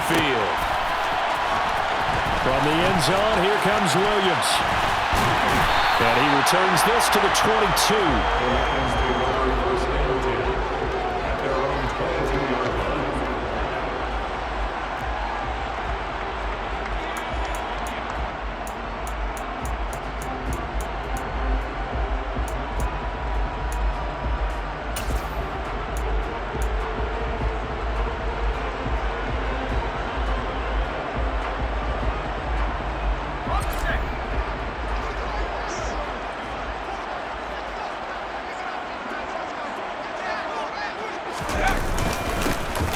midfield. From the end zone, here comes Williams. And he returns this to the 22.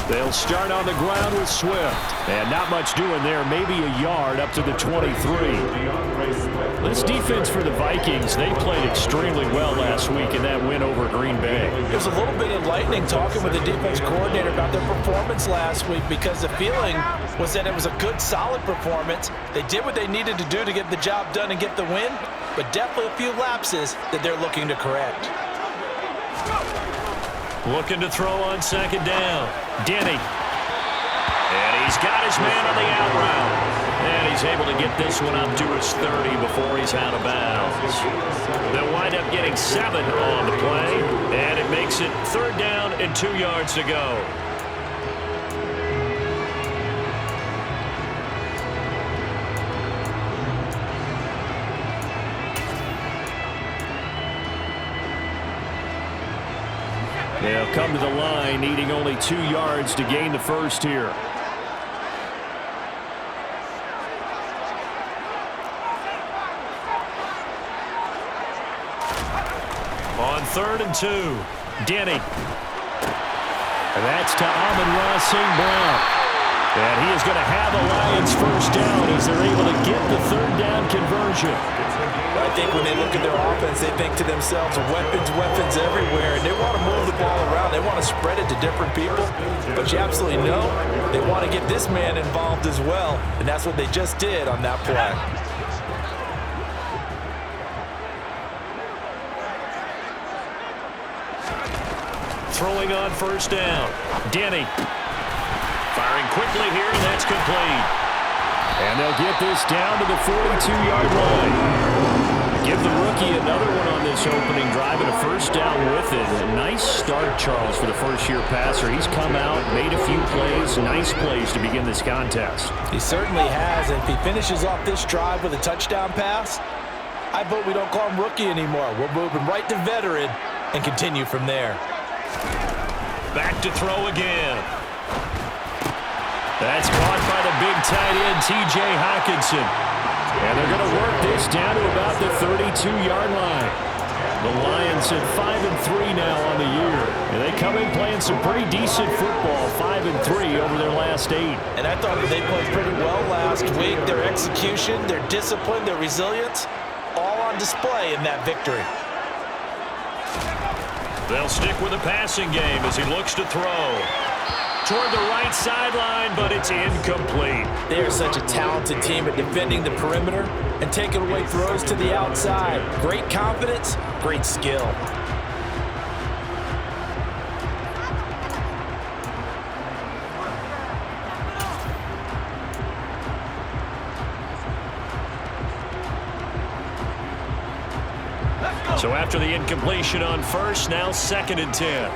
They'll start on the ground with Swift. And not much doing there, maybe a yard up to the 23. This defense for the Vikings, they played extremely well last week in that win over Green Bay. It was a little bit enlightening talking with the defense coordinator about their performance last week, because the feeling was that it was a good, solid performance. They did what they needed to do to get the job done and get the win, but definitely a few lapses that they're looking to correct. Looking to throw on second down. Denny. And he's got his man on the out route. And he's able to get this one up to his 30 before he's out of bounds. They'll wind up getting 7 on the play. And it makes it 3rd down and 2 yards to go. They'll come to the line, needing only 2 yards to gain the first here. On 3rd and 2, Denny. And that's to Amon-Ra St. Brown. And he is going to have the Lions first down as they're able to get the 3rd down conversion. I think when they look at their offense, they think to themselves, weapons, weapons everywhere, and they want to move the ball around. They want to spread it to different people, but you absolutely know they want to get this man involved as well, and that's what they just did on that play. Throwing on first down, Denny. Firing quickly here, and that's complete. And they'll get this down to the 42-yard line. Give the rookie another one on this opening drive and a first down with it. A nice start, Charles, for the first-year passer. He's come out, made a few plays, nice plays to begin this contest. He certainly has, and if he finishes off this drive with a touchdown pass, I vote we don't call him rookie anymore. We'll move him right to veteran and continue from there. Back to throw again. That's caught by the big tight end, T.J. Hockenson. And they're going to work this down to about the 32-yard line. The Lions at 5-3 now on the year. And they come in playing some pretty decent football, 5-3 over their last 8. And I thought that they played pretty well last week. Their execution, their discipline, their resilience, all on display in that victory. They'll stick with the passing game as he looks to throw. Toward the right sideline, but it's incomplete. They are such a talented team at defending the perimeter and taking away throws to the outside. Great confidence, great skill. So after the incompletion on first, now 2nd and 10.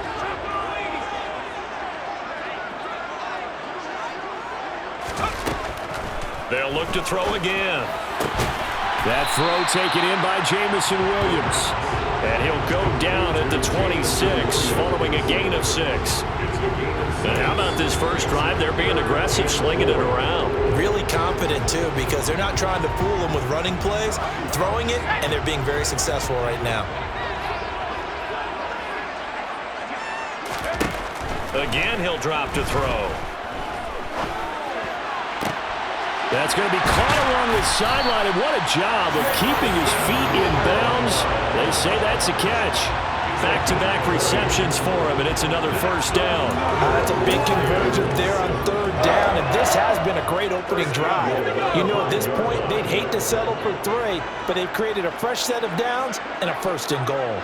They'll look to throw again. That throw taken in by Jamison Williams. And he'll go down at the 26 following a gain of 6. And how about this first drive? They're being aggressive, slinging it around. Really confident, too, because they're not trying to fool them with running plays, throwing it, and they're being very successful right now. Again, he'll drop to throw. That's going to be caught along the sideline, and what a job of keeping his feet in bounds. They say that's a catch. Back-to-back receptions for him, and it's another first down. That's a big conversion there on 3rd down, and this has been a great opening drive. You know, at this point, they'd hate to settle for 3, but they've created a fresh set of downs and a 1st and goal.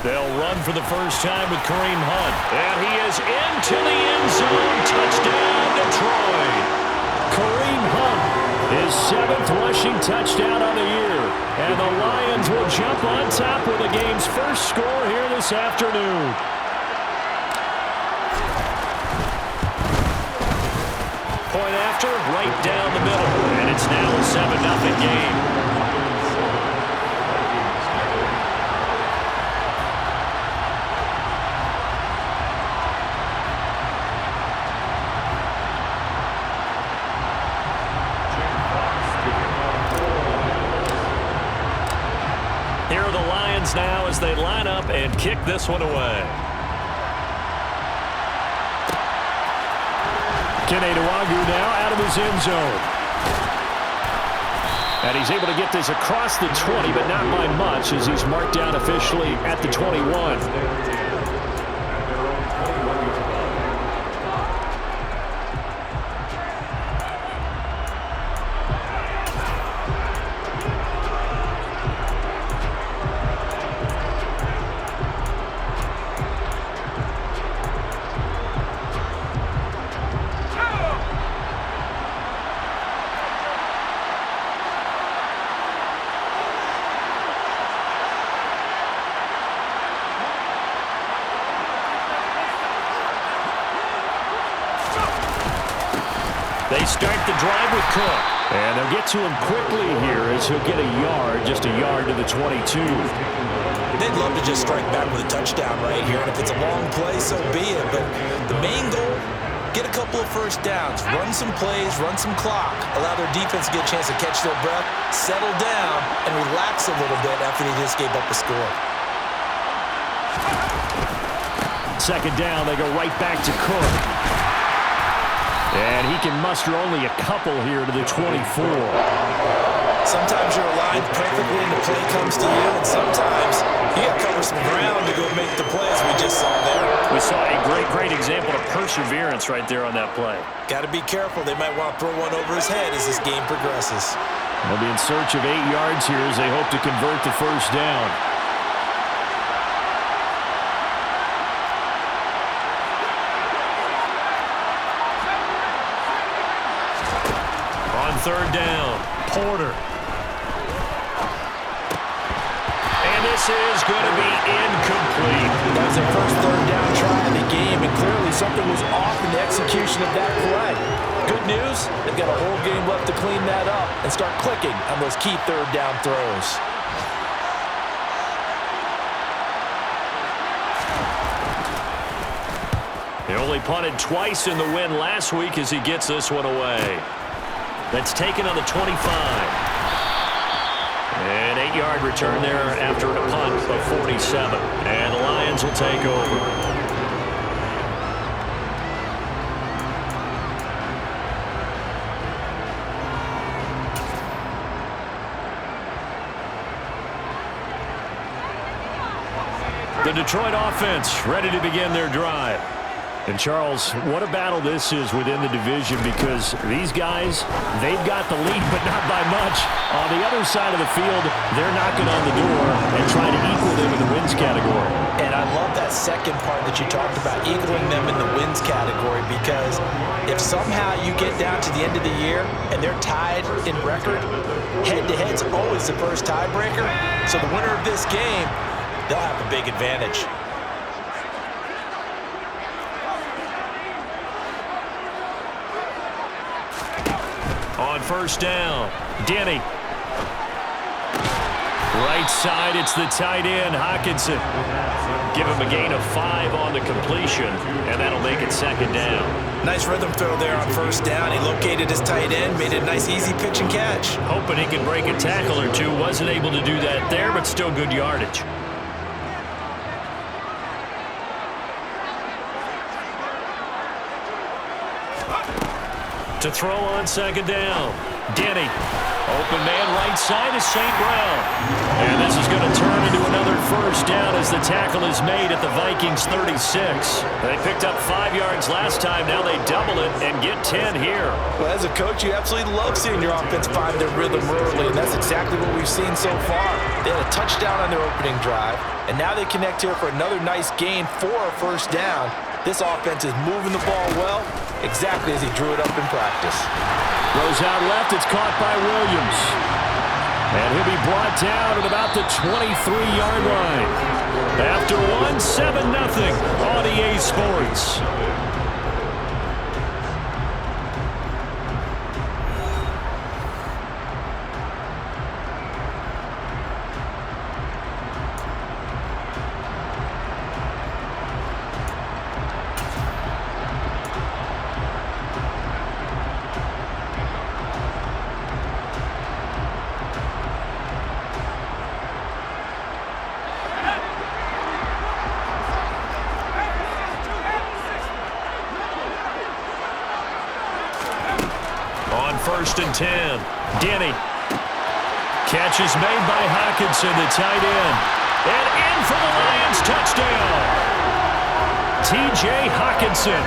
They'll run for the first time with Kareem Hunt. And he is into the end zone. Touchdown, Detroit. Kareem Hunt, his 7th rushing touchdown on the year. And the Lions will jump on top with the game's first score here this afternoon. Point after, right down the middle. And it's now a 7-0 game. Here are the Lions now as they line up and kick this one away. Keneduagu now out of his end zone. And he's able to get this across the 20, but not by much as he's marked down officially at the 21. They start the drive with Cook. And they'll get to him quickly here as he'll get a yard, just a yard to the 22. They'd love to just strike back with a touchdown right here. And if it's a long play, so be it. But the main goal, get a couple of first downs, run some plays, run some clock, allow their defense to get a chance to catch their breath, settle down, and relax a little bit after they just gave up a score. Second down, they go right back to Cook. And he can muster only a couple here to the 24. Sometimes you're aligned perfectly and the play comes to you, and sometimes you got to cover some ground to go make the plays we just saw there. We saw a great example of perseverance right there on that play. Got to be careful. They might want to throw one over his head as this game progresses. They'll be in search of 8 yards here as they hope to convert the first down. Third down, Porter. And this is going to be incomplete. That was their first third down try of the game, and clearly something was off in the execution of that play. Good news, they've got a whole game left to clean that up and start clicking on those key third down throws. He only punted twice in the win last week as he gets this one away. That's taken on the 25. An 8-yard return there after a punt of 47. And the Lions will take over. The Detroit offense ready to begin their drive. And, Charles, what a battle this is within the division because these guys, they've got the lead, but not by much. On the other side of the field, they're knocking on the door and trying to equal them in the wins category. And I love that second part that you talked about, equaling them in the wins category, because if somehow you get down to the end of the year and they're tied in record, head-to-head's always the first tiebreaker. So the winner of this game, they'll have a big advantage. On first down, Denny. Right side, it's the tight end, Hockenson. Give him a gain of 5 on the completion, and that'll make it second down. Nice rhythm throw there on first down. He located his tight end, made it a nice easy pitch and catch. Hoping he could break a tackle or two. Wasn't able to do that there, but still good yardage. To throw on second down, Denny. Open man right side is St. Brown. And this is going to turn into another first down as the tackle is made at the Vikings 36. They picked up 5 yards last time. Now they double it and get 10 here. Well, as a coach, you absolutely love seeing your offense find their rhythm early, and that's exactly what we've seen so far. They had a touchdown on their opening drive, and now they connect here for another nice gain for a first down. This offense is moving the ball well, exactly as he drew it up in practice. Goes out left. It's caught by Williams. And he'll be brought down at about the 23-yard line. After one, 7-0 on EA Sports. First and 10. Denny. Catch is made by Hockenson, the tight end. And in for the Lions touchdown. T.J. Hockenson,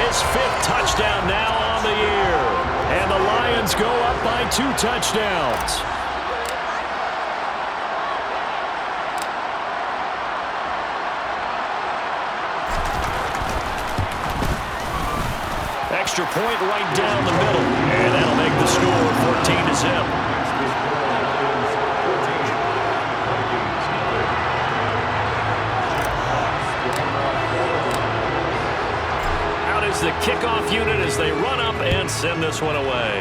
his 5th touchdown now on the year. And the Lions go up by 2 touchdowns. Extra point right down the middle, and that'll make the score 14-0. Out is the kickoff unit as they run up and send this one away.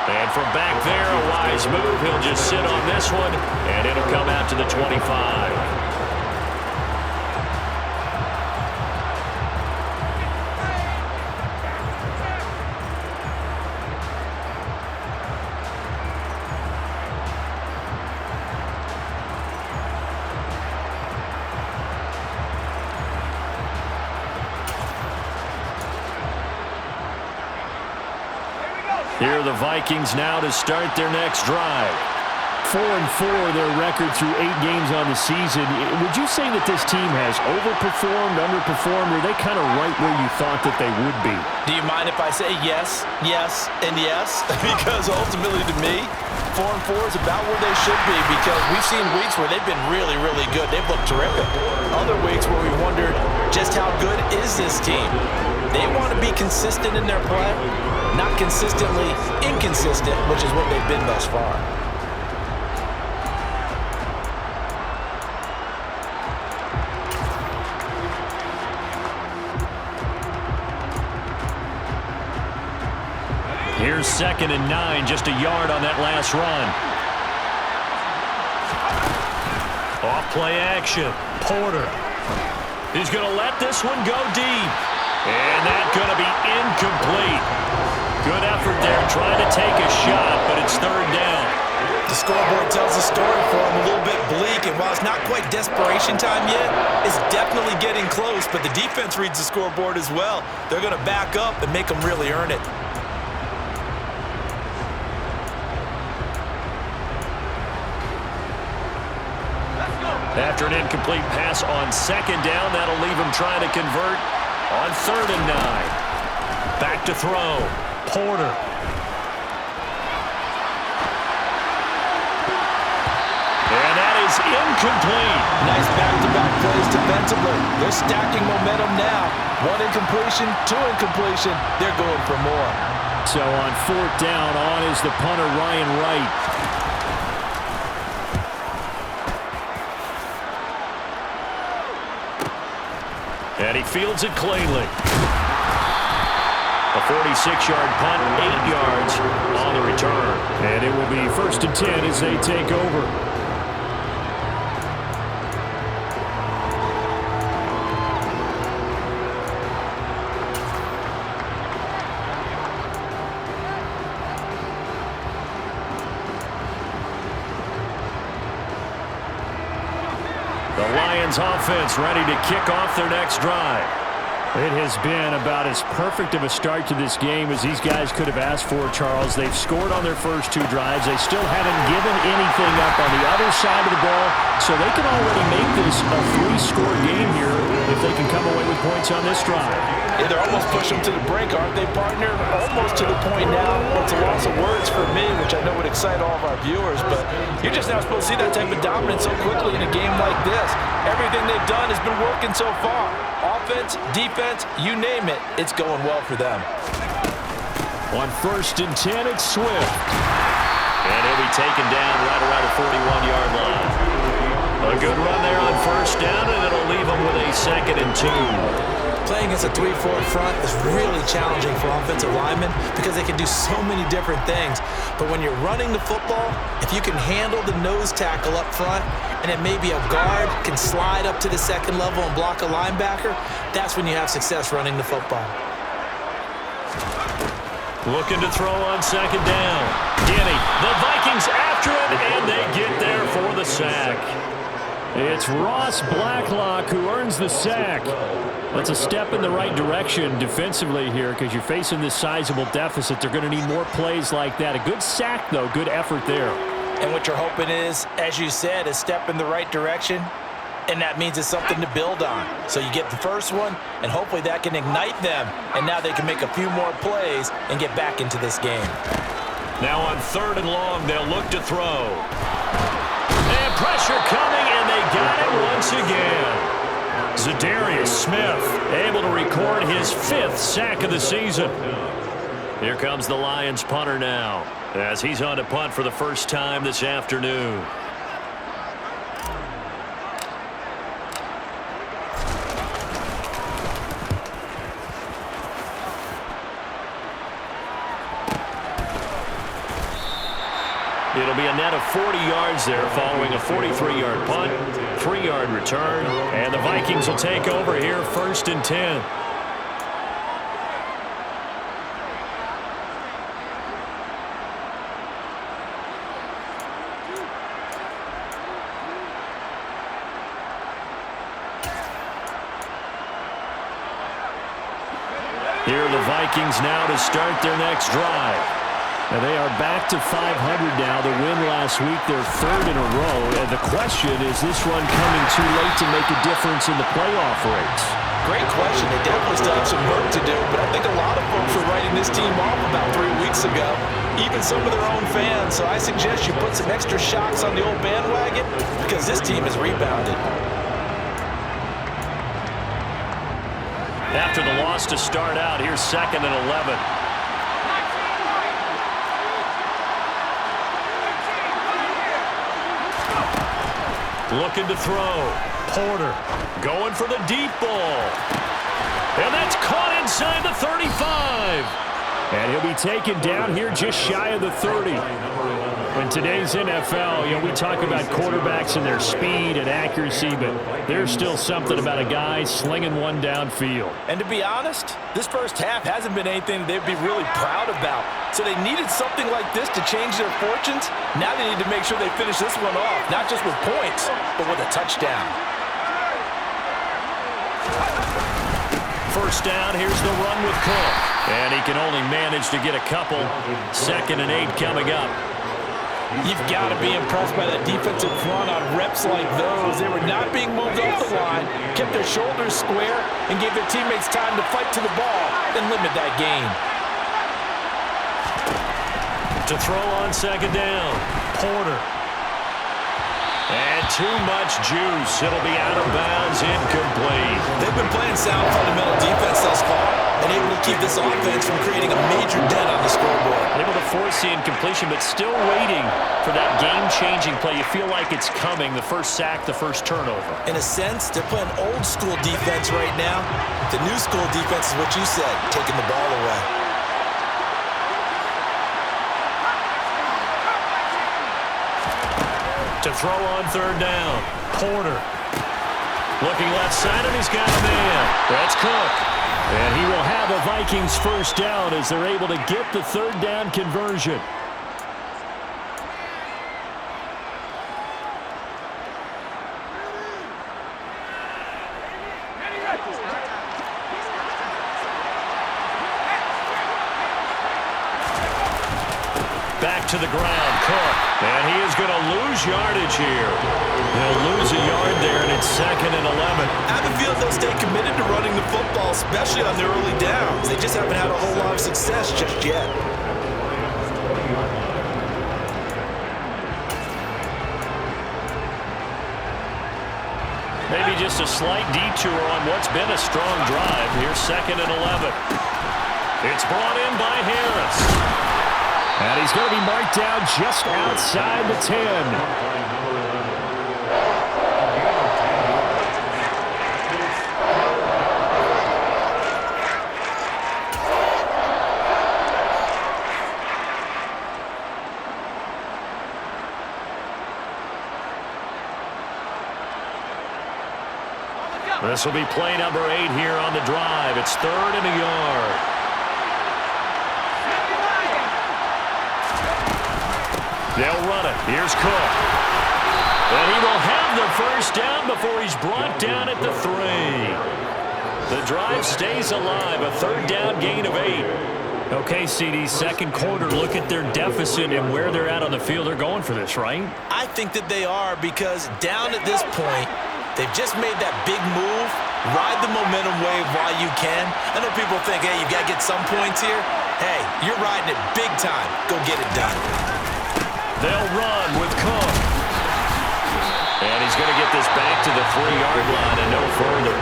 And from back there, a wise move. He'll just sit on this one, and it'll come out to the 25. Here are the Vikings now to start their next drive. 4-4 their record through 8 games on the season. Would you say that this team has overperformed, underperformed, or are they kind of right where you thought that they would be? Do you mind if I say yes, yes, and yes? Because ultimately to me, 4-4 is about where they should be, because we've seen weeks where they've been really, really good. They've looked terrific. Other weeks where we wondered just how good is this team. They want to be consistent in their play, not consistently inconsistent, which is what they've been thus far. Here's 2nd and 9, just a yard on that last run. Off play action, Porter. He's going to let this one go deep. And that's going to be incomplete. Good effort there, trying to take a shot, but it's 3rd down. The scoreboard tells a story for him, a little bit bleak, and while it's not quite desperation time yet, it's definitely getting close, but the defense reads the scoreboard as well. They're going to back up and make them really earn it. After an incomplete pass on 2nd down, that'll leave him trying to convert on 3rd and 9. Back to throw. Porter. And that is incomplete. Nice back-to-back plays defensively. They're stacking momentum now. 1 incompletion, 2 incompletion. They're going for more. So on 4th down, on is the punter, Ryan Wright. And he fields it cleanly. A 46-yard punt, 8 yards on the return. And it will be 1st and 10 as they take over. The Lions offense ready to kick off their next drive. It has been about as perfect of a start to this game as these guys could have asked for, Charles. They've scored on their first 2 drives. They still haven't given anything up on the other side of the ball, so they can already make this a 3-score game here if they can come away with points on this drive. Yeah, they're almost pushing them to the break, aren't they, partner? Almost to the point now. It's a loss of words for me, which I know would excite all of our viewers, but you're just not supposed to see that type of dominance so quickly in a game like this. Everything they've done has been working so far. Offense, defense, you name it, it's going well for them. On 1st and 10, it's Swift. And he'll be taken down right around the 41-yard line. A good run there on 1st down, and it'll leave them with a 2nd and 2. Playing against a 3-4 front is really challenging for offensive linemen because they can do so many different things. But when you're running the football, if you can handle the nose tackle up front, and then maybe a guard can slide up to the 2nd level and block a linebacker, that's when you have success running the football. Looking to throw on 2nd down. Denny, the Vikings after it, and they get there for the sack. It's Ross Blacklock who earns the sack. That's a step in the right direction defensively here because you're facing this sizable deficit. They're going to need more plays like that. A good sack, though. Good effort there. And what you're hoping is, as you said, a step in the right direction, and that means it's something to build on. So you get the first one, and hopefully that can ignite them, and now they can make a few more plays and get back into this game. Now on 3rd and long, they'll look to throw. And pressure coming, and they got it once again. Zadarius Smith able to record his 5th sack of the season. Here comes the Lions punter now as he's on to punt for the first time this afternoon. It'll be a net of 40 yards there following a 43-yard punt, 3-yard return, and the Vikings will take over here 1st and 10. Here are the Vikings now to start their next drive. Now they are back to 500 now. The win last week, their 3rd in a row. And the question, is this run coming too late to make a difference in the playoff race? Great question. They definitely still have some work to do, but I think a lot of folks were writing this team off about 3 weeks ago, even some of their own fans. So I suggest you put some extra shocks on the old bandwagon because this team has rebounded. After the loss to start out, here's 2nd and 11. Looking to throw. Porter going for the deep ball. And that's caught inside the 35. And he'll be taken down here just shy of the 30. In today's NFL, we talk about quarterbacks and their speed and accuracy, but there's still something about a guy slinging one downfield. And to be honest, this first half hasn't been anything they'd be really proud about. So they needed something like this to change their fortunes. Now they need to make sure they finish this one off, not just with points, but with a touchdown. First down, here's the run with Cook. And he can only manage to get a couple. 2nd and 8 coming up. You've got to be impressed by that defensive front on reps like those. They were not being moved off the line, kept their shoulders square, and gave their teammates time to fight to the ball and limit that gain. To throw on 2nd down, Porter. And too much juice. It'll be out of bounds, incomplete. They've been playing sound fundamental defense thus far and able to keep this offense from creating a major dent on the scoreboard. Able to force the incompletion, but still waiting for that game-changing play. You feel like it's coming, the first sack, the first turnover. In a sense, they're playing old-school defense right now. The new-school defense is what you said, taking the ball away. To throw on 3rd down, Porter. Looking left side, and he's got a man. That's Cook. And he will have a Vikings first down as they're able to get the 3rd down conversion. to the ground. Cook. And he is going to lose yardage here. He'll lose a yard there, and it's 2nd and 11. I have a feeling they'll stay committed to running the football, especially on their early downs. They just haven't had a whole lot of success just yet. Maybe just a slight detour on what's been a strong drive. Here's 2nd and 11. It's brought in by Harris. And he's going to be marked down just outside the 10. This will be play number 8 here on the drive. It's 3rd and a yard. They'll run it. Here's Cook. And he will have the first down before he's brought down at the 3. The drive stays alive. A 3rd down gain of 8. Okay, CD, second quarter, look at their deficit and where they're at on the field. They're going for this, right? I think that they are, because down at this point, they've just made that big move. Ride the momentum wave while you can. I know people think, hey, you've got to get some points here. Hey, you're riding it big time. Go get it done. They'll run with Cook. And he's going to get this back to the 3-yard line and no further.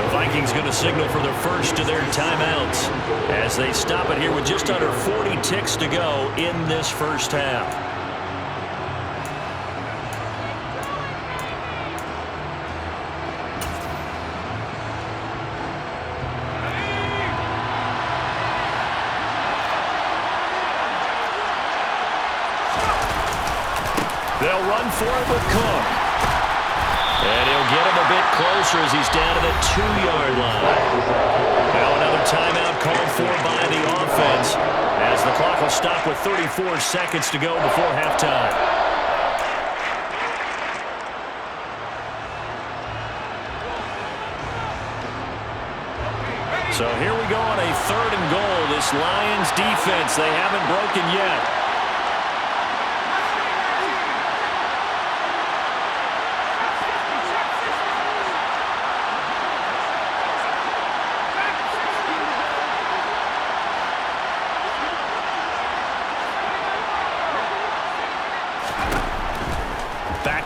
The Vikings going to signal for the first of their timeouts as they stop it here with just under 40 ticks to go in this first half. They'll run for it with Cook. And he'll get him a bit closer as he's down to the 2-yard line. Now another timeout called for by the offense as the clock will stop with 34 seconds to go before halftime. So here we go on a 3rd and goal. This Lions defense, they haven't broken yet.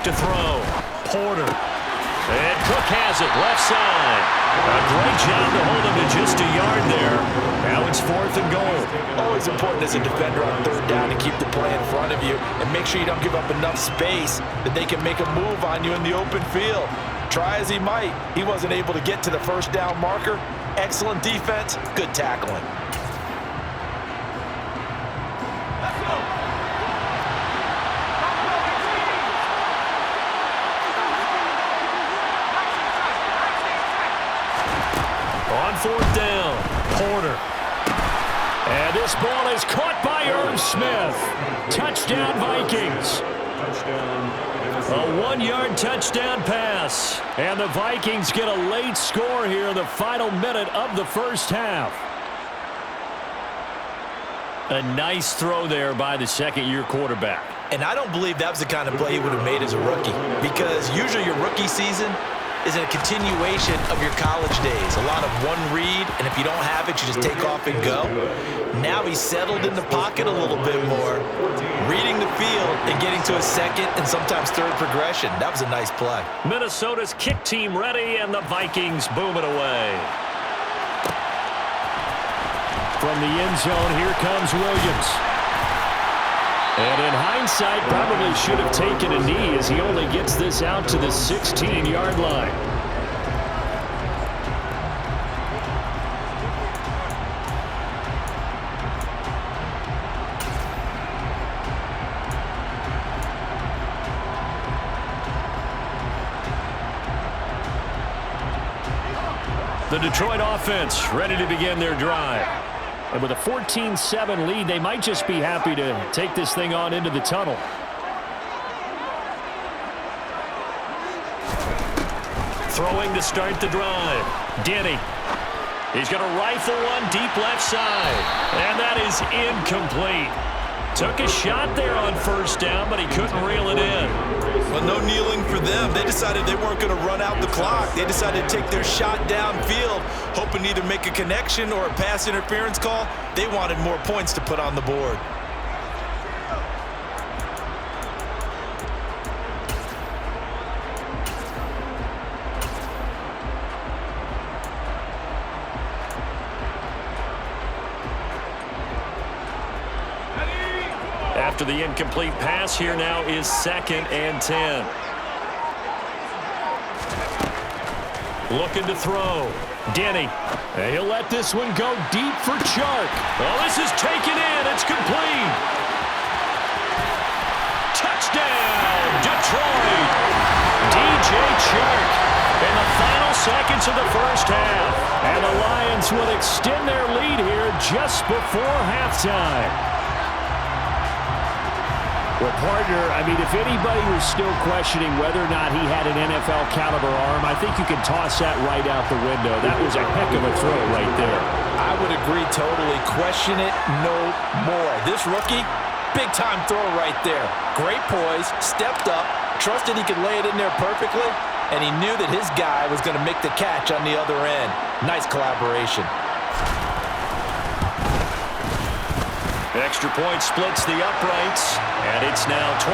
To throw. Porter. And Cook has it left side. A great job to hold him to just a yard there. Now it's 4th and goal. Always important as a defender on 3rd down to keep the play in front of you and make sure you don't give up enough space that they can make a move on you in the open field. Try as he might, he wasn't able to get to the first down marker. Excellent defense, good tackling. On 4th down, Porter. And this ball is caught by Irv Smith. Touchdown, Vikings. A 1-yard touchdown pass. And the Vikings get a late score here in the final minute of the first half. A nice throw there by the second-year quarterback. And I don't believe that was the kind of play he would have made as a rookie, because usually your rookie season is a continuation of your college days. A lot of one read, and if you don't have it, you just take off and go. Now he's settled in the pocket a little bit more, reading the field and getting to a second and sometimes third progression. That was a nice play. Minnesota's kick team ready, and the Vikings boom it away. From the end zone, here comes Williams. And in hindsight, probably should have taken a knee as he only gets this out to the 16-yard line. The Detroit offense ready to begin their drive. And with a 14-7 lead, they might just be happy to take this thing on into the tunnel. Throwing to start the drive. Denny. He's going to rifle one deep left side. And that is incomplete. Took a shot there on first down, but he couldn't reel it in. Well, no kneeling for them. They decided they weren't going to run out the clock. They decided to take their shot downfield, hoping to either make a connection or a pass interference call. They wanted more points to put on the board. After the incomplete pass, here now is 2nd and 10. Looking to throw. Denny. And he'll let this one go deep for Chark. Oh, this is taken in. It's complete. Touchdown, Detroit. DJ Chark in the final seconds of the first half. And the Lions will extend their lead here just before halftime. Well, partner, I mean, if anybody was still questioning whether or not he had an NFL caliber arm, I think you can toss that right out the window. That was a heck of a throw right there. I would agree totally. Question it no more. This rookie, big-time throw right there. Great poise, stepped up, trusted he could lay it in there perfectly, and he knew that his guy was going to make the catch on the other end. Nice collaboration. Extra point splits the uprights, and it's now 21-7.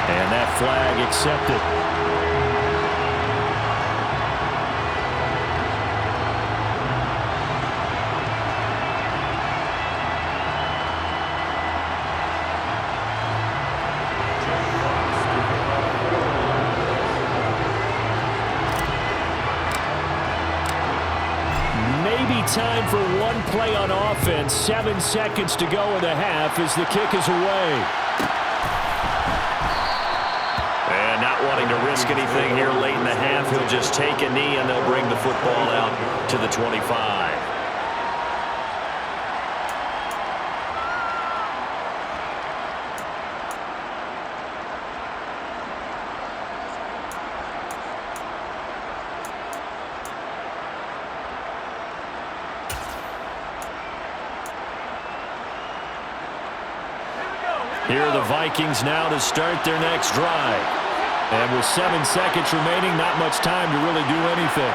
And that flag accepted. Time for one play on offense. 7 seconds to go in the half as the kick is away. And not wanting to risk anything here late in the half, he'll just take a knee and they'll bring the football out to the 25. Here are the Vikings now to start their next drive. And with 7 seconds remaining, not much time to really do anything.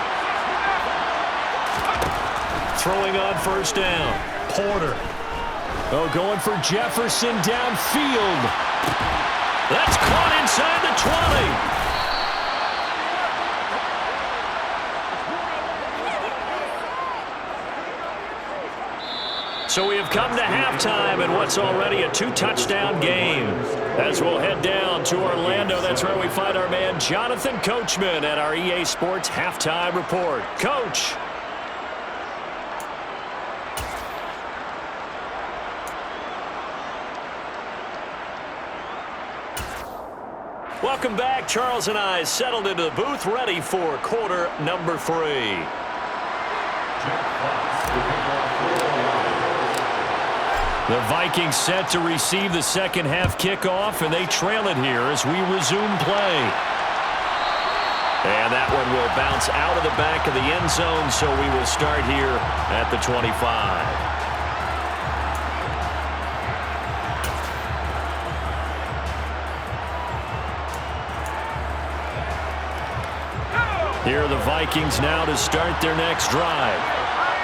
Throwing on first down. Porter. Oh, going for Jefferson downfield. That's caught inside the 20. So we have come to halftime in what's already a 2-touchdown game. As we'll head down to Orlando, that's where we find our man Jonathan Coachman at our EA Sports Halftime Report. Coach. Welcome back. Charles and I settled into the booth, ready for quarter number 3. The Vikings set to receive the second half kickoff, and they trail it here as we resume play. And that one will bounce out of the back of the end zone, so we will start here at the 25. Here are the Vikings now to start their next drive.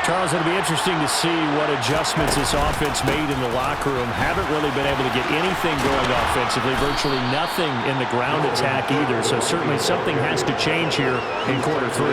Charles, it'll be interesting to see what adjustments this offense made in the locker room. Haven't really been able to get anything going offensively, virtually nothing in the ground attack either. So certainly something has to change here in quarter 3.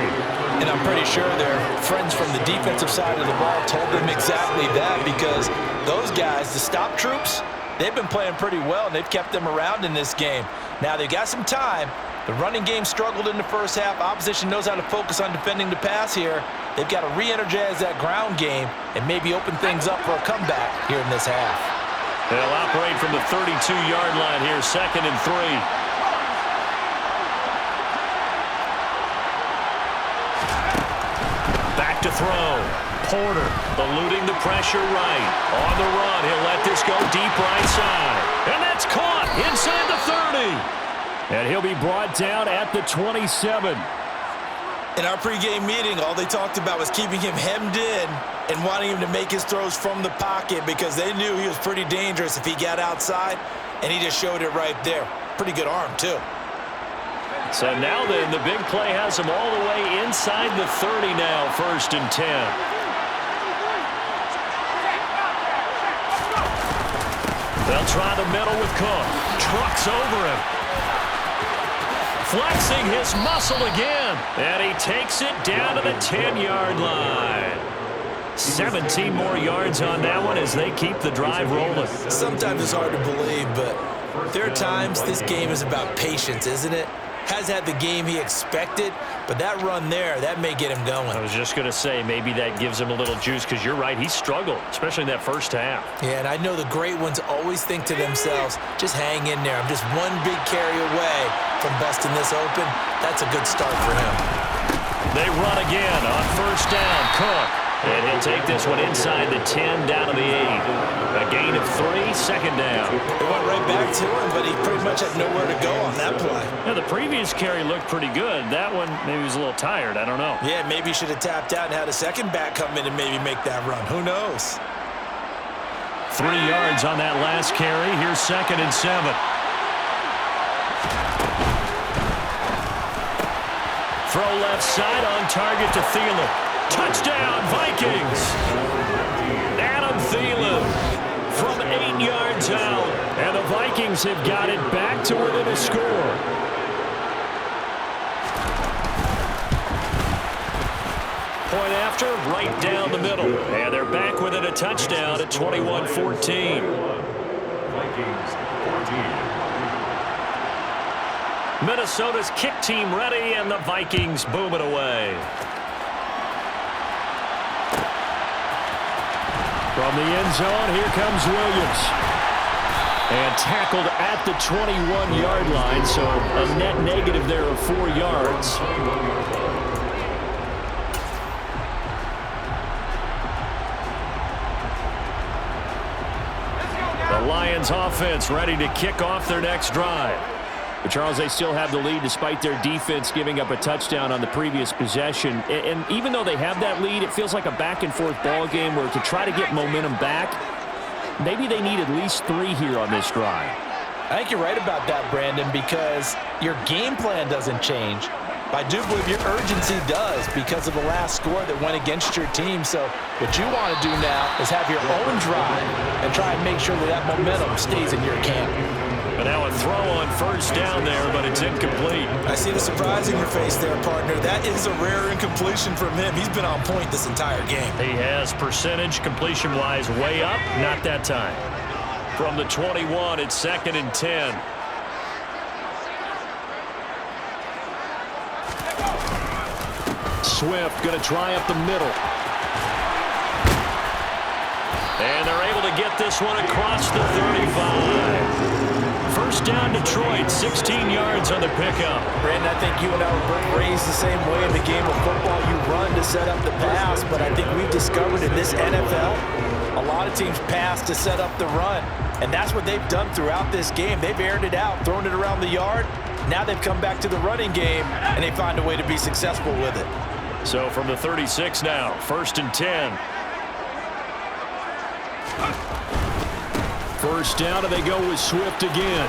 And I'm pretty sure their friends from the defensive side of the ball told them exactly that, because those guys, the stop troops, they've been playing pretty well, and they've kept them around in this game. Now they've got some time. The running game struggled in the first half. Opposition knows how to focus on defending the pass here. They've got to re-energize that ground game and maybe open things up for a comeback here in this half. They'll operate from the 32-yard line here, 2nd and 3. Back to throw. Porter eluding the pressure right. On the run, he'll let this go deep right side. And that's caught inside the 30. And he'll be brought down at the 27. In our pregame meeting, all they talked about was keeping him hemmed in and wanting him to make his throws from the pocket because they knew he was pretty dangerous if he got outside, and he just showed it right there. Pretty good arm, too. So now then, the big play has him all the way inside the 30 now, 1st and 10. They'll try the middle with Cook. Trucks over him. Flexing his muscle again. And he takes it down to the 10-yard line. 17 more yards on that one as they keep the drive rolling. Sometimes it's hard to believe, but there are times this game is about patience, isn't it? Has had the game he expected, but that run there, that may get him going. I was just going to say, maybe that gives him a little juice because you're right, he struggled, especially in that first half. Yeah, and I know the great ones always think to themselves, just hang in there. I'm just one big carry away from busting this open. That's a good start for him. They run again on 1st down. Cook. And he'll take this one inside the 10 down to the 8. A gain of 3, 2nd down. It went right back to him, but he pretty much had nowhere to go on that play. Yeah, the previous carry looked pretty good. That one, maybe he was a little tired. I don't know. Yeah, maybe he should have tapped out and had a second back come in and maybe make that run. Who knows? 3 yards on that last carry. Here's 2nd and 7. Throw left side on target to Thielen. Touchdown, Vikings! Adam Thielen from 8 yards out. And the Vikings have got it back to within a score. Point after, right down the middle. And they're back within a touchdown at 21-14. Minnesota's kick team ready, and the Vikings boom it away. From the end zone, here comes Williams. And tackled at the 21-yard line, so a net negative there of 4 yards. The Lions offense ready to kick off their next drive. But Charles, they still have the lead despite their defense giving up a touchdown on the previous possession. And even though they have that lead, it feels like a back-and-forth ball game where to try to get momentum back, maybe they need at least 3 here on this drive. I think you're right about that, Brandon, because your game plan doesn't change. I do believe your urgency does because of the last score that went against your team. So what you want to do now is have your own drive and try and make sure that that momentum stays in your camp. But now a throw on 1st down there, but it's incomplete. I see the surprise in your face there, partner. That is a rare incompletion from him. He's been on point this entire game. He has percentage completion-wise way up, not that time. From the 21, it's 2nd and 10. Swift going to try up the middle. And they're able to get this one across the 35. 1st down Detroit, 16 yards on the pickup. Brandon, I think you and I were both raised the same way in the game of football. You run to set up the pass, but I think we've discovered in this NFL, a lot of teams pass to set up the run. And that's what they've done throughout this game. They've aired it out, thrown it around the yard. Now they've come back to the running game, and they find a way to be successful with it. So from the 36 now, 1st and 10. 1st down, and they go with Swift again.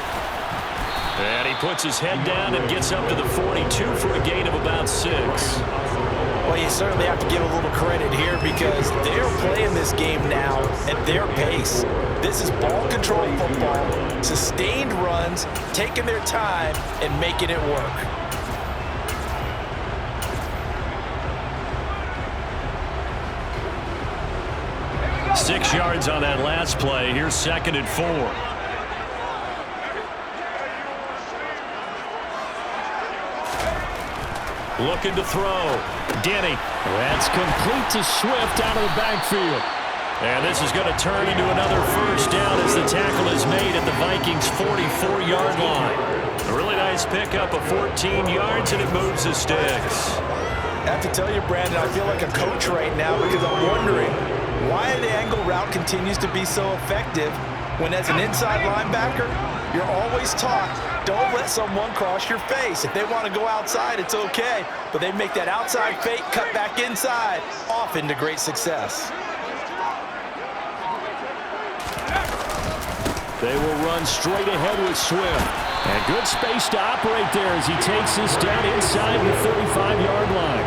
And he puts his head down and gets up to the 42 for a gain of about 6. Well, you certainly have to give a little credit here because they're playing this game now at their pace. This is ball control football, sustained runs, taking their time and making it work. Six yards on that last play. Here's 2nd and 4. Looking to throw. Denny. That's complete to Swift out of the backfield. And this is going to turn into another 1st down as the tackle is made at the Vikings' 44-yard line. A really nice pickup of 14 yards, and it moves the sticks. I have to tell you, Brandon, I feel like a coach right now because I'm wondering why the angle route continues to be so effective when as an inside linebacker, you're always taught, don't let someone cross your face. If they want to go outside, it's okay. But they make that outside fake, cut back inside, often to great success. They will run straight ahead with Swift. And good space to operate there as he takes this down inside the 35-yard line.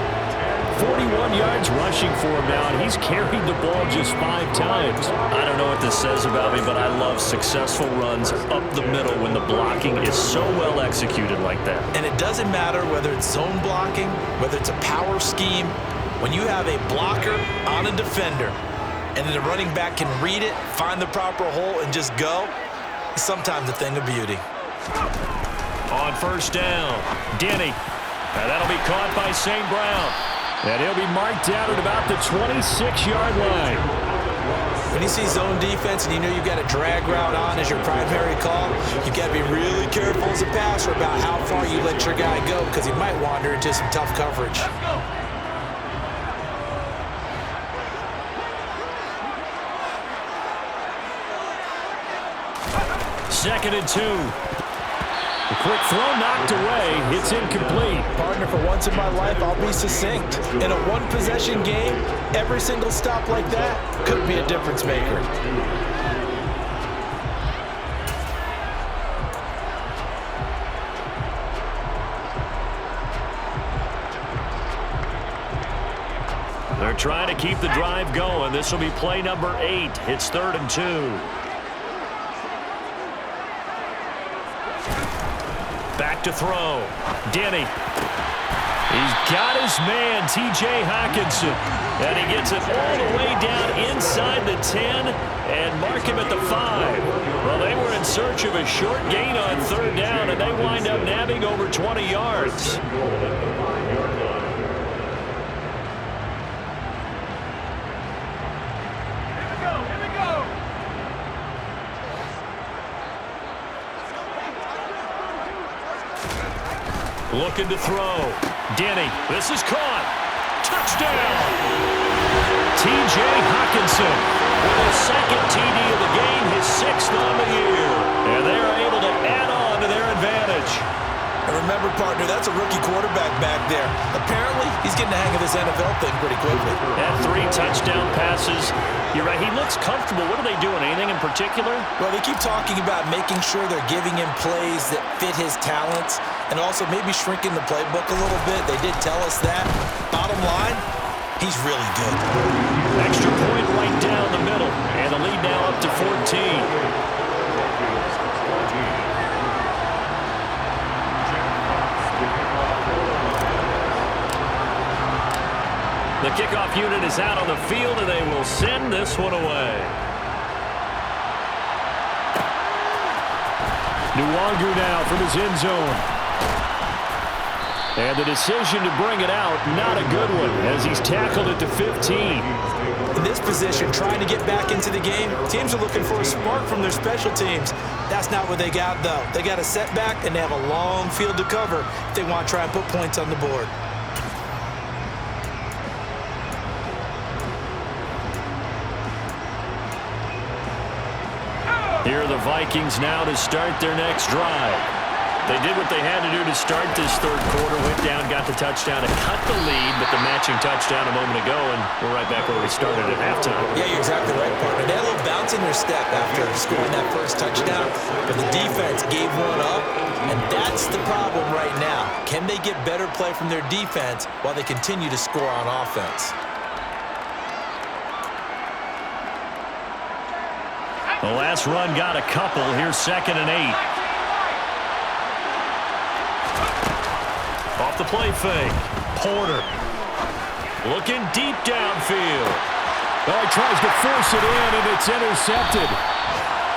41 yards rushing for him now, and he's carried the ball just 5 times. I don't know what this says about me, but I love successful runs up the middle when the blocking is so well executed like that. And it doesn't matter whether it's zone blocking, whether it's a power scheme. When you have a blocker on a defender, and then the running back can read it, find the proper hole, and just go, it's sometimes a thing of beauty. On first down, Denny. And that'll be caught by St. Brown. And he'll be marked down at about the 26-yard line. When you see zone defense and you know you've got a drag route on as your primary call, you've got to be really careful as a passer about how far you let your guy go because he might wander into some tough coverage. Second and 2. A quick throw knocked away. It's incomplete. Partner, for once in my life, I'll be succinct. In a one-possession game, every single stop like that could be a difference maker. They're trying to keep the drive going. This will be play number 8. It's 3rd and 2. Back to throw. Denny. He's got his man, T.J. Hockenson. And he gets it all the way down inside the 10 and mark him at the 5. Well, they were in search of a short gain on 3rd down, and they wind up nabbing over 20 yards. Looking to throw. Denny. This is caught. Touchdown. T.J. Hockenson with his second TD of the game, his 6th on the year. And they're able to add on to their advantage. And remember, partner, that's a rookie quarterback back there. Apparently, he's getting the hang of this NFL thing pretty quickly. Had 3 touchdown passes. You're right, he looks comfortable. What are they doing? Anything in particular? Well, they keep talking about making sure they're giving him plays that fit his talents and also maybe shrinking the playbook a little bit. They did tell us that. Bottom line, he's really good. Extra point right down the middle. And the lead now up to 14. The kickoff unit is out on the field, and they will send this one away. Nwangu now from his end zone. And the decision to bring it out, not a good one, as he's tackled at the 15. In this position, trying to get back into the game, teams are looking for a spark from their special teams. That's not what they got, though. They got a setback, and they have a long field to cover if they want to try and put points on the board. Here are the Vikings now to start their next drive. They did what they had to do to start this 3rd quarter. Went down, got the touchdown to cut the lead, but the matching touchdown a moment ago, and we're right back where we started at halftime. Yeah, you're exactly right, partner. They had a little bounce in their step after scoring that first touchdown, but the defense gave one up, and that's the problem right now. Can they get better play from their defense while they continue to score on offense? The last run got a couple. Here's 2nd and 8. Off the play fake. Porter. Looking deep downfield. Oh, he tries to force it in, and it's intercepted.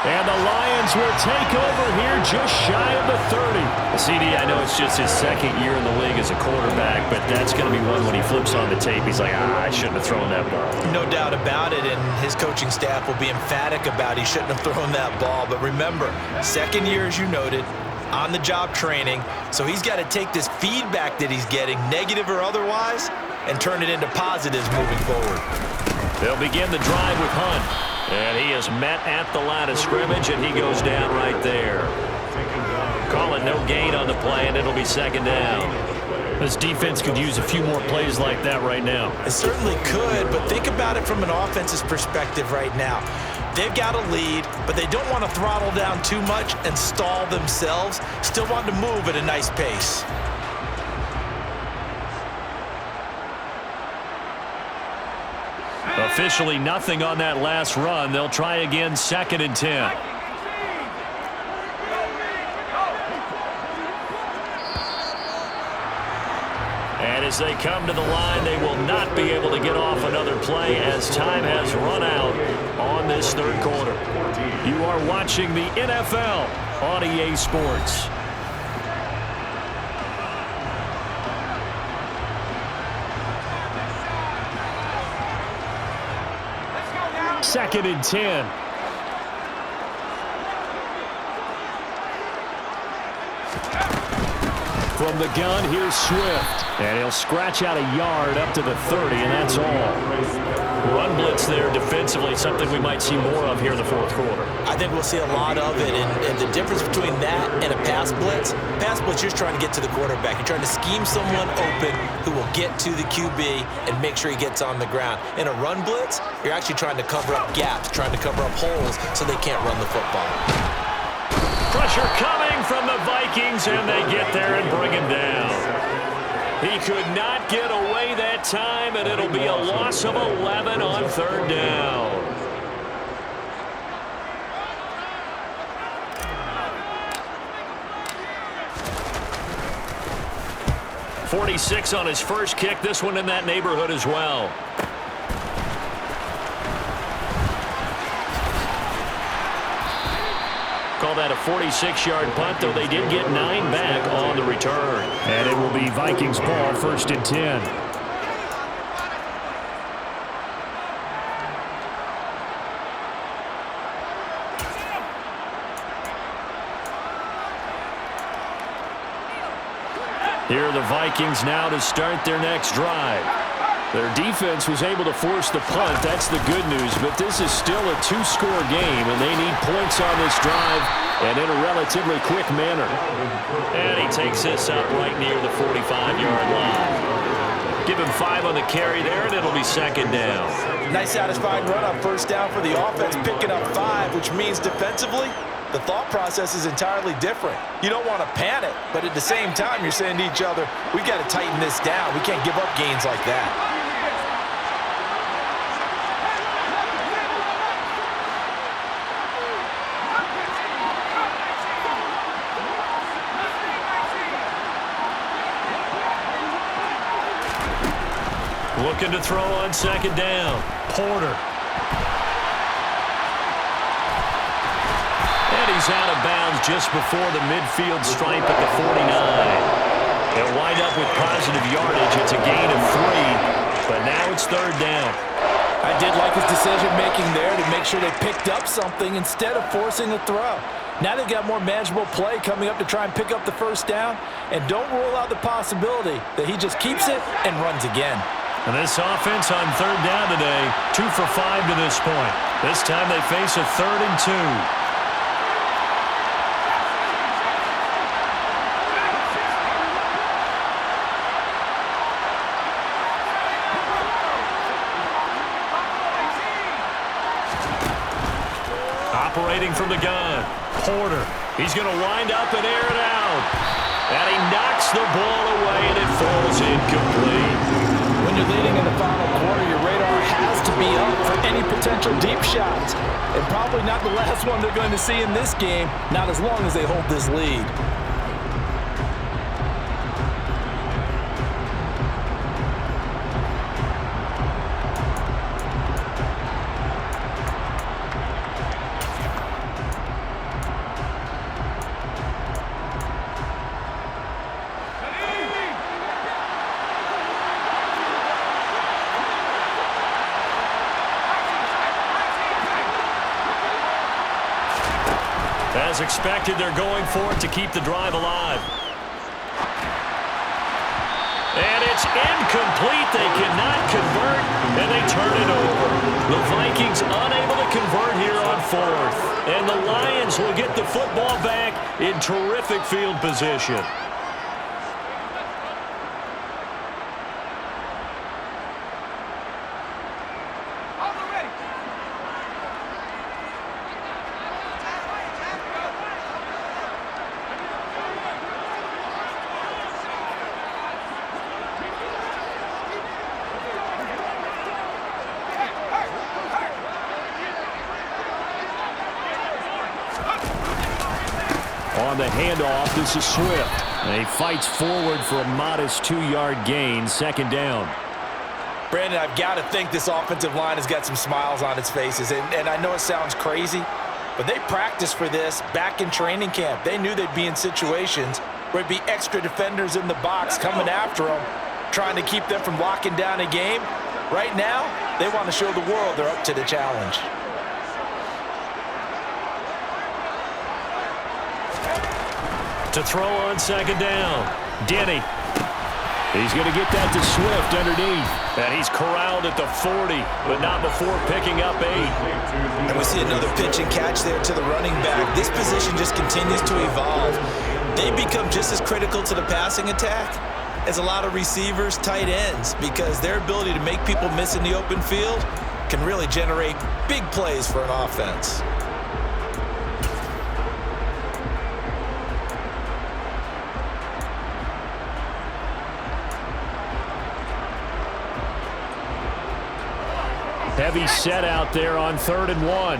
And the Lions will take over here just shy of the 30. CD, I know it's just his 2nd year in the league as a quarterback, but that's going to be one when he flips on the tape. He's like, I shouldn't have thrown that ball. No doubt about it, and his coaching staff will be emphatic about he shouldn't have thrown that ball. But remember, 2nd year, as you noted, on-the-job training, so he's got to take this feedback that he's getting, negative or otherwise, and turn it into positives moving forward. They'll begin the drive with Hunt. And he is met at the line of scrimmage, and he goes down right there. Call it no gain on the play, and it'll be second down. This defense could use a few more plays like that right now. It certainly could, but think about it from an offense's perspective right now. They've got a lead, but they don't want to throttle down too much and stall themselves. Still want to move at a nice pace. Officially nothing on that last run. They'll try again, 2nd and 10. And as they come to the line, they will not be able to get off another play as time has run out on this third quarter. You are watching the NFL on EA Sports. Second and 10. From the gun, here's Swift. And he'll scratch out a yard up to the 30, and that's all. Run blitz there defensively, something we might see more of here in the fourth quarter. I think we'll see a lot of it, and the difference between that and a pass blitz, you're just trying to get to the quarterback. You're trying to scheme someone open who will get to the QB and make sure he gets on the ground. In a run blitz, you're actually trying to cover up gaps, trying to cover up holes so they can't run the football. Pressure coming from the Vikings, and they get there and bring him down. He could not get away that time, and it'll be a loss of 11 on third down. .46 on his first kick. This one in that neighborhood as well. Call that a 46-yard punt, though they did get 9 back on the return. And it will be Vikings ball, 1st and 10. Here are the Vikings now to start their next drive. Their defense was able to force the punt. That's the good news. But this is still a 2-score game, and they need points on this drive and in a relatively quick manner. And he takes this up right near the 45-yard line. Give him 5 on the carry there, and it'll be second down. Nice satisfying run on first down for the offense, picking up 5, which means defensively, the thought process is entirely different. You don't want to panic, but at the same time, you're saying to each other, we've got to tighten this down. We can't give up gains like that. Looking to throw on second down. Porter. And he's out of bounds just before the midfield stripe at the 49. They'll wind up with positive yardage. It's a gain of 3, but now it's third down. I did like his decision-making there to make sure they picked up something instead of forcing a throw. Now they've got more manageable play coming up to try and pick up the first down, and don't rule out the possibility that he just keeps it and runs again. And this offense on third down today, 2 for 5 to this point. This time they face a 3rd and 2. Operating from the gun, Porter. He's going to wind up and air it out. And he knocks the ball away, and it falls incomplete. When you're leading in the final quarter, your radar has to be up for any potential deep shots. And probably not the last one they're going to see in this game, not as long as they hold this lead. As expected, they're going for it to keep the drive alive. And it's incomplete. They cannot convert, and they turn it over. The Vikings unable to convert here on fourth. And the Lions will get the football back in terrific field position. On the handoff, this is Swift. And he fights forward for a modest 2-yard gain, second down. Brandon, I've got to think this offensive line has got some smiles on its faces. And I know it sounds crazy, but they practiced for this back in training camp. They knew they'd be in situations where there'd be extra defenders in the box coming after them, trying to keep them from locking down a game. Right now, they want to show the world they're up to the challenge. To throw on second down, Denny. He's going to get that to Swift underneath. And he's corralled at the 40, but not before picking up 8. And we see another pitch and catch there to the running back. This position just continues to evolve. They become just as critical to the passing attack as a lot of receivers, tight ends, because their ability to make people miss in the open field can really generate big plays for an offense. Heavy set out there on 3rd and 1.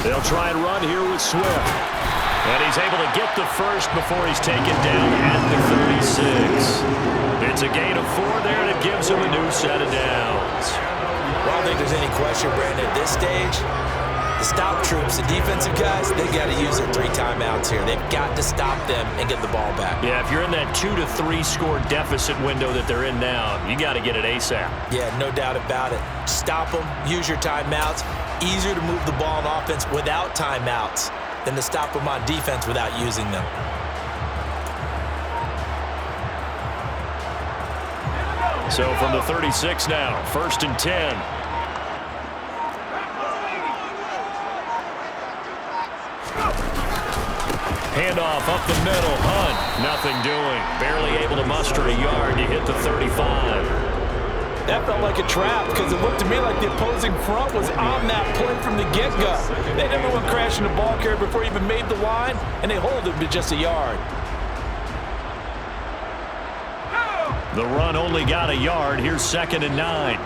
They'll try and run here with Swift. And he's able to get the first before he's taken down at the 36. It's a gain of 4 there, and it gives him a new set of downs. Well, I don't think there's any question, Brandon, at this stage, the stop troops, the defensive guys, they got to use their 3 timeouts here. They've got to stop them and get the ball back. Yeah, if you're in that 2 to 3 score deficit window that they're in now, you got to get it ASAP. Yeah, no doubt about it. Stop them, use your timeouts. Easier to move the ball on offense without timeouts than to stop them on defense without using them. So from the 36 now, 1st and 10. Handoff up the middle. Hunt, nothing doing. Barely able to muster a yard to hit the 35. That felt like a trap because it looked to me like the opposing front was on that play from the get-go. They never went crashing the ball carrier before he even made the line, and they hold him to just a yard. The run only got a yard. Here's 2nd and 9.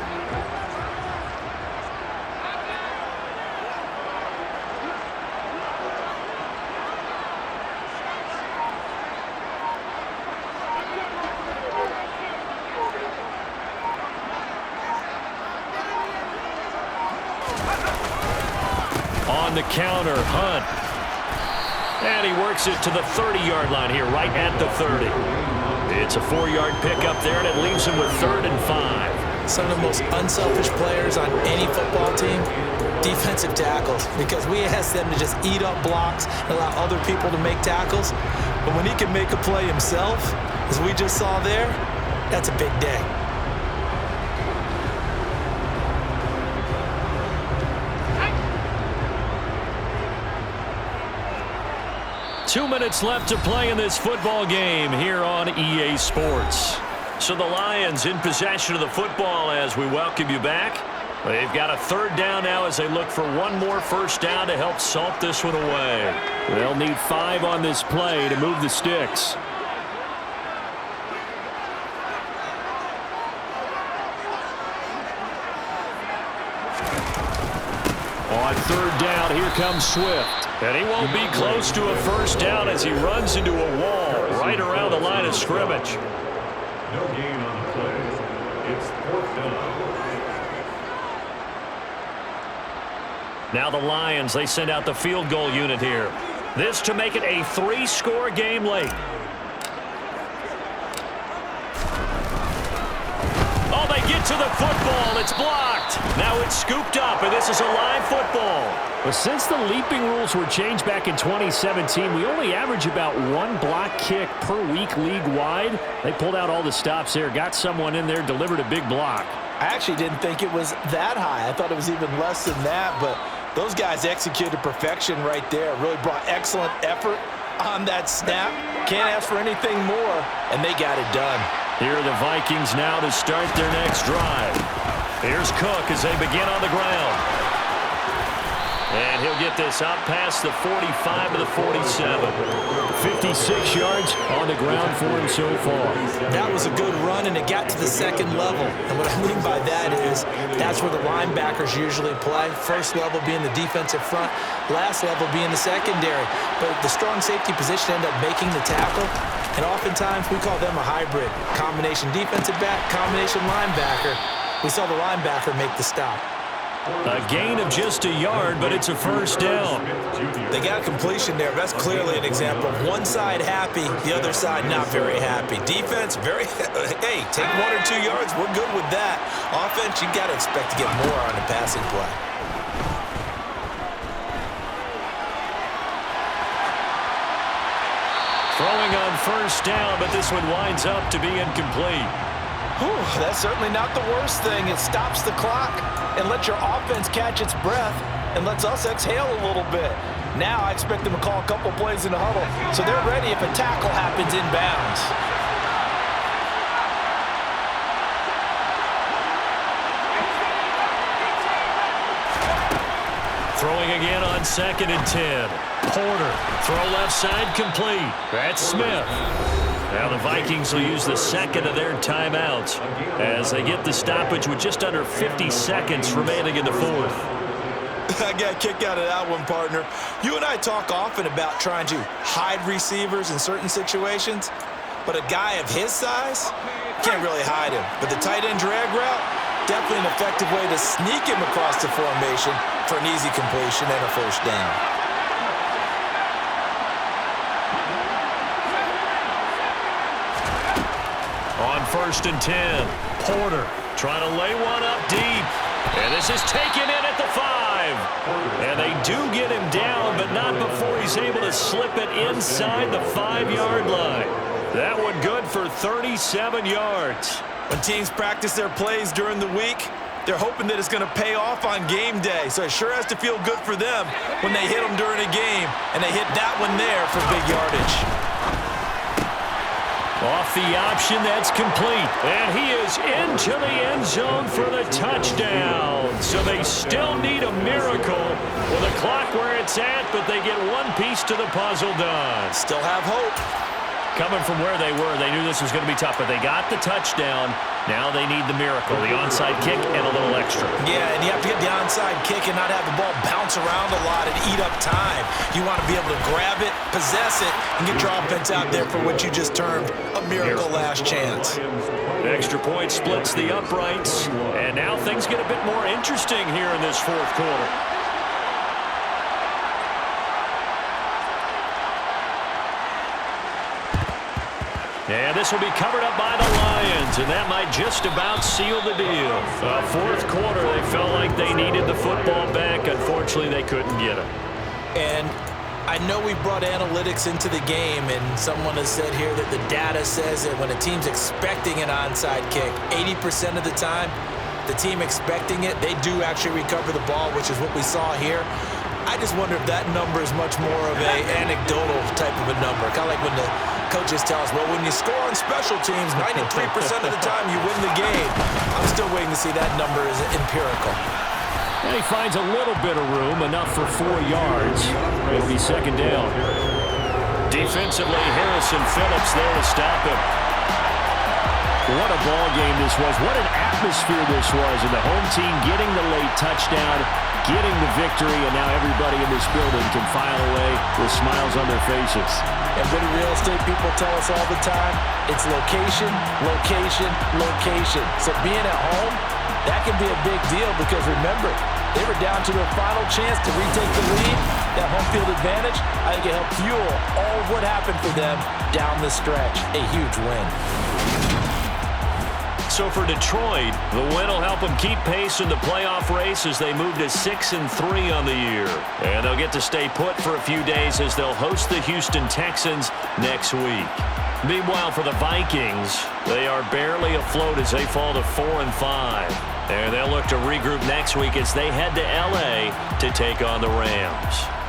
On the counter, Hunt. And he works it to the 30-yard line here, right at the 30. It's a 4-yard pickup there, and it leaves him with 3rd and 5. Some of the most unselfish players on any football team, defensive tackles, because we ask them to just eat up blocks and allow other people to make tackles. But when he can make a play himself, as we just saw there, that's a big day. Two minutes left to play in this football game here on EA Sports. So the Lions in possession of the football as we welcome you back. They've got a 3rd down now as they look for one more first down to help salt this one away. They'll need 5 on this play to move the sticks. On 3rd down, here comes Swift. And he won't be close to a first down as he runs into a wall right around the line of scrimmage. No gain on the play. It's 4th down. Now the Lions, they send out the field goal unit here. This to make it a 3-score game late. get to the football. It's blocked. Now it's scooped up, and this is a live football. Well, since the leaping rules were changed back in 2017, we only average about one block kick per week league-wide. They pulled out all the stops there, got someone in there, delivered a big block. I actually didn't think it was that high. I thought it was even less than that, but those guys executed perfection right there. Really brought excellent effort on that snap. Can't ask for anything more, and they got it done. Here are the Vikings now to start their next drive. Here's Cook as they begin on the ground. And he'll get this out past the 45 to the 47. 56 yards on the ground for him so far. That was a good run, and it got to the second level. And what I mean by that is that's where the linebackers usually play. First level being the defensive front, last level being the secondary. But the strong safety position ended up making the tackle. And oftentimes we call them a hybrid. Combination defensive back, combination linebacker. We saw the linebacker make the stop. A gain of just a yard, but it's a first down. They got completion there. That's clearly an example of one side happy, the other side not very happy. Defense, hey, take 1 or 2 yards, we're good with that. Offense, you got to expect to get more on the passing play. Throwing on first down, but this one winds up to be incomplete. Whew, that's certainly not the worst thing. It stops the clock and lets your offense catch its breath and lets us exhale a little bit. Now I expect them to call a couple plays in the huddle, so they're ready if a tackle happens inbounds. Throwing again on 2nd and 10. Porter, throw left side complete. That's Smith. Now the Vikings will use the second of their timeouts as they get the stoppage with just under 50 seconds remaining in the fourth. I got a kick out of that one, partner. You and I talk often about trying to hide receivers in certain situations, but a guy of his size, can't really hide him. But the tight end drag route, definitely an effective way to sneak him across the formation for an easy completion and a first down. On 1st and 10, Porter trying to lay one up deep. And this is taken in at the 5. And they do get him down, but not before he's able to slip it inside the 5-yard line. That one good for 37 yards. When teams practice their plays during the week, they're hoping that it's going to pay off on game day. So it sure has to feel good for them when they hit them during a game. And they hit that one there for big yardage. Off the option, that's complete. And he is into the end zone for the touchdown. So they still need a miracle with the clock where it's at, but they get one piece to the puzzle done. Still have hope. Coming from where they were, they knew this was going to be tough, but they got the touchdown. Now they need the miracle, the onside kick and a little extra. Yeah, and you have to get the onside kick and not have the ball bounce around a lot and eat up time. You want to be able to grab it, possess it, and get your offense out there for what you just termed a miracle last chance. Extra point splits the uprights, and now things get a bit more interesting here in this fourth quarter. And this will be covered up by the Lions, and that might just about seal the deal. Fourth quarter, they felt like they needed the football back. Unfortunately, they couldn't get it. And I know we brought analytics into the game, and someone has said here that the data says that when a team's expecting an onside kick, 80% of the time, the team expecting it, they do actually recover the ball, which is what we saw here. I just wonder if that number is much more of an anecdotal type of a number. Kind of like when the coaches tell us, well, when you score on special teams, 93% of the time you win the game. I'm still waiting to see that number is empirical. And he finds a little bit of room, enough for 4 yards. It'll be second down. Defensively, Harrison Phillips there to stop him. What a ball game this was. What an atmosphere this was. And the home team getting the late touchdown, getting the victory, and now everybody in this building can file away with smiles on their faces. And what do real estate people tell us all the time? It's location, location, location. So being at home, that can be a big deal because remember, they were down to their final chance to retake the lead. That home field advantage, I think it helped fuel all of what happened for them down the stretch. A huge win. so for Detroit, the win will help them keep pace in the playoff race as they move to 6-3 on the year. And they'll get to stay put for a few days as they'll host the Houston Texans next week. Meanwhile, for the Vikings, they are barely afloat as they fall to 4-5. And they'll look to regroup next week as they head to L.A. to take on the Rams.